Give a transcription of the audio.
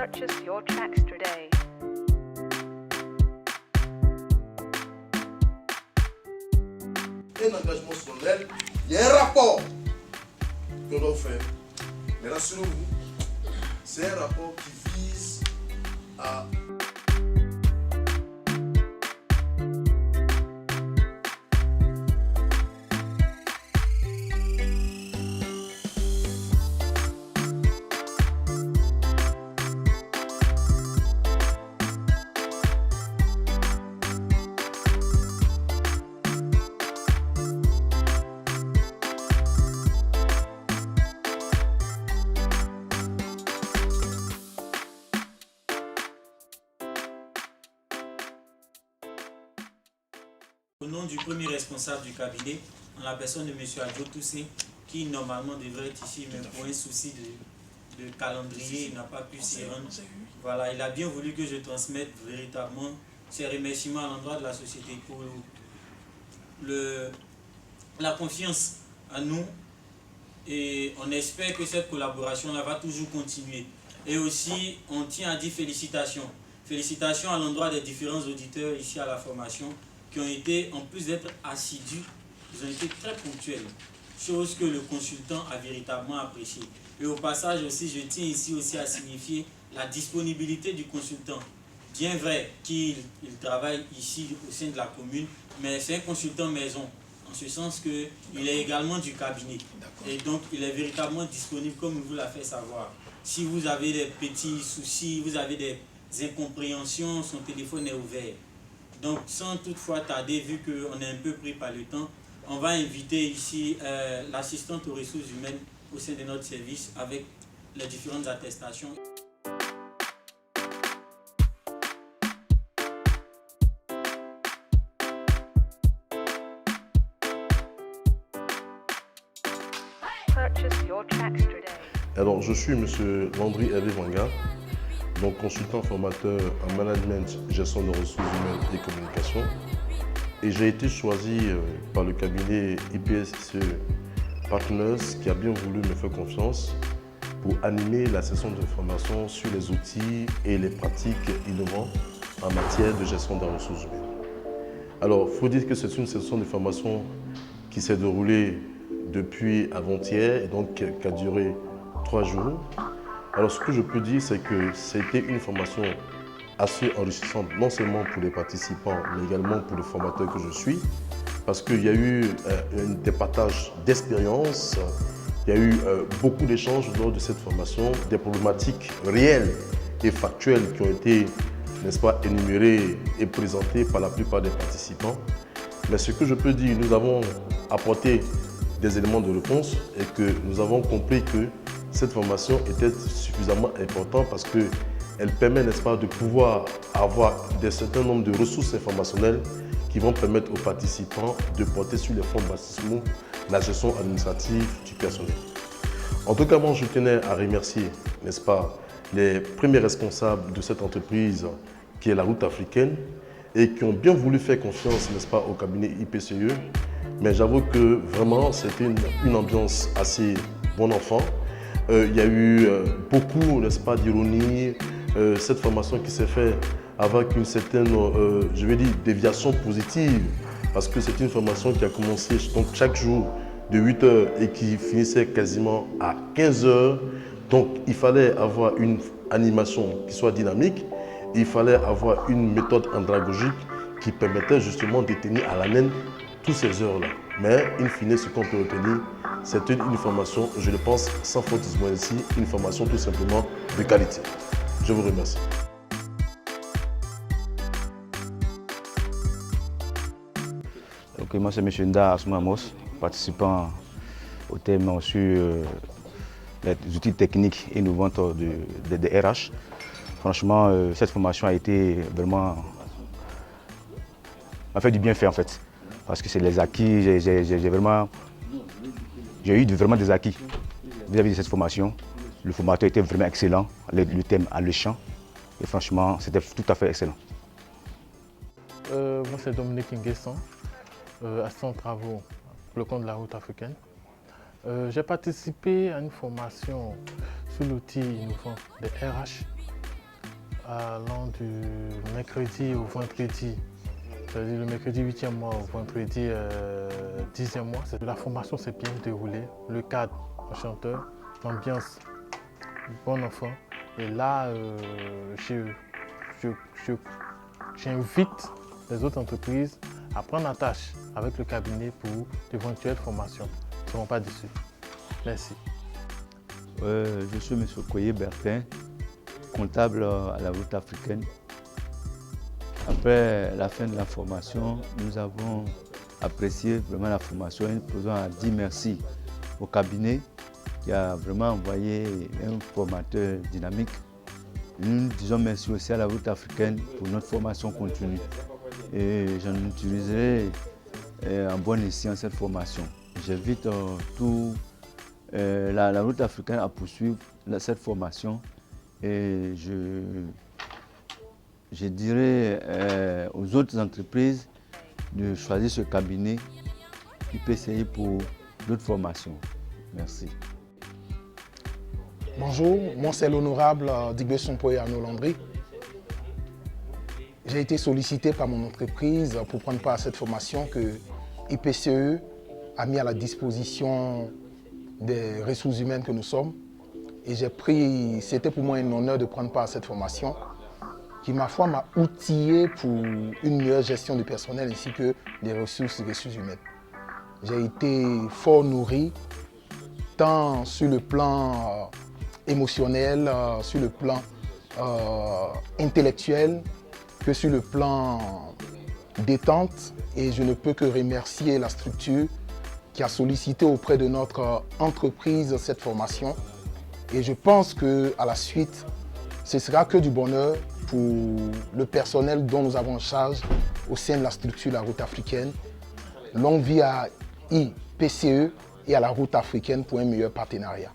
Purchase your tracks today. Un engagement solennel, il y a un rapport qu'on doit faire. Mais rassurez-vous, c'est un rapport qui vise à Au nom du premier responsable du cabinet, en la personne de M. Adjo Toussé, qui normalement devrait être ici, mais pour un souci de calendrier, il n'a pas pu s'y rendre. Voilà, il a bien voulu que je transmette véritablement ses remerciements à l'endroit de la société pour la confiance à nous. Et on espère que cette collaboration-là va toujours continuer. Et aussi, on tient à dire félicitations. Félicitations à l'endroit des différents auditeurs ici à la formation, qui ont été, en plus d'être assidus, ils ont été très ponctuels, chose que le consultant a véritablement appréciée. Et au passage aussi, je tiens ici aussi à signifier la disponibilité du consultant. Bien vrai qu'il travaille ici au sein de la commune, mais c'est un consultant maison, en ce sens qu'il est également du cabinet. Et donc, il est véritablement disponible comme il vous l'a fait savoir. Si vous avez des petits soucis, vous avez des incompréhensions, son téléphone est ouvert. Donc, sans toutefois tarder, vu qu'on est un peu pris par le temps, on va inviter ici l'assistante aux ressources humaines au sein de notre service avec les différentes attestations. Purchase your tracks today. Alors, je suis M. Landry Hervé Wanga, donc consultant formateur en management, gestion de ressources humaines et communication. Et j'ai été choisi par le cabinet IPSE Partners qui a bien voulu me faire confiance pour animer la session de formation sur les outils et les pratiques innovantes en matière de gestion des ressources humaines. Alors, il faut dire que c'est une session de formation qui s'est déroulée depuis avant-hier et donc qui a duré 3 jours. Alors, ce que je peux dire, c'est que c'était une formation assez enrichissante, non seulement pour les participants, mais également pour le formateur que je suis, parce qu'il y a eu des partages d'expériences, il y a eu beaucoup d'échanges lors de cette formation, des problématiques réelles et factuelles qui ont été, n'est-ce pas, énumérées et présentées par la plupart des participants. Mais ce que je peux dire, nous avons apporté des éléments de réponse et que nous avons compris que cette formation était suffisamment importante parce qu'elle permet, n'est-ce pas, de pouvoir avoir un certain nombre de ressources informationnelles qui vont permettre aux participants de porter sur les fonds baptismaux la gestion administrative du personnel. En tout cas, moi, je tenais à remercier, n'est-ce pas, les premiers responsables de cette entreprise qui est la Route africaine et qui ont bien voulu faire confiance, n'est-ce pas, au cabinet IPCE. Mais j'avoue que vraiment, c'était une ambiance assez bon enfant. Il y a eu beaucoup, n'est-ce pas, d'ironie. Cette formation qui s'est faite avec une certaine, je vais dire, déviation positive. Parce que c'est une formation qui a commencé donc, chaque jour de 8 h et qui finissait quasiment à 15 h. Donc, il fallait avoir une animation qui soit dynamique. Il fallait avoir une méthode andragogique qui permettait justement de tenir à l'haleine toutes ces heures-là. Mais, in fine, ce qu'on peut retenir, c'est une formation, je le pense, sans faute ici, une formation tout simplement de qualité. Je vous remercie. Ok, moi c'est M. Nda Asmoamos, participant au thème sur les outils techniques innovants de RH. Franchement, cette formation a été vraiment, m'a fait du bien fait en fait. Parce que c'est les acquis, j'ai eu vraiment des acquis vis-à-vis de cette formation. Le formateur était vraiment excellent, le thème alléchant. Et franchement, c'était tout à fait excellent. Moi, c'est Dominique Nguesson, assistant aux travaux pour le compte de la Route africaine. J'ai participé à une formation sur l'outil innovant des RH allant du mercredi au vendredi. C'est-à-dire le mercredi 8e mois au vendredi 10e mois. La formation s'est bien déroulée. Le cadre, enchanteur, l'ambiance, bon enfant. Et là, j'invite les autres entreprises à prendre en tâche avec le cabinet pour d'éventuelles formations. Ils ne seront pas déçus. Merci. Je suis M. Koye Bertin, comptable à la route africaine. Après la fin de la formation, nous avons apprécié vraiment la formation et nous pouvons dire merci au cabinet qui a vraiment envoyé un formateur dynamique. Nous disons merci aussi à la route africaine pour notre formation continue. Et j'en utiliserai en bon escient cette formation. J'invite la route africaine à poursuivre cette formation et je dirais aux autres entreprises de choisir ce cabinet IPCI pour d'autres formations. Merci. Bonjour, moi c'est l'honorable Digbe Sompoye Arnaud Landry. J'ai été sollicité par mon entreprise pour prendre part à cette formation que IPCE a mis à la disposition des ressources humaines que nous sommes. Et c'était pour moi un honneur de prendre part à cette formation qui, ma foi, m'a outillé pour une meilleure gestion du personnel ainsi que des ressources humaines. J'ai été fort nourri, tant sur le plan émotionnel, sur le plan intellectuel, que sur le plan détente. Et je ne peux que remercier la structure qui a sollicité auprès de notre entreprise cette formation. Et je pense qu'à la suite, ce sera que du bonheur pour le personnel dont nous avons en charge au sein de la structure de la route africaine. Longue vie à IPCE et à la route africaine pour un meilleur partenariat.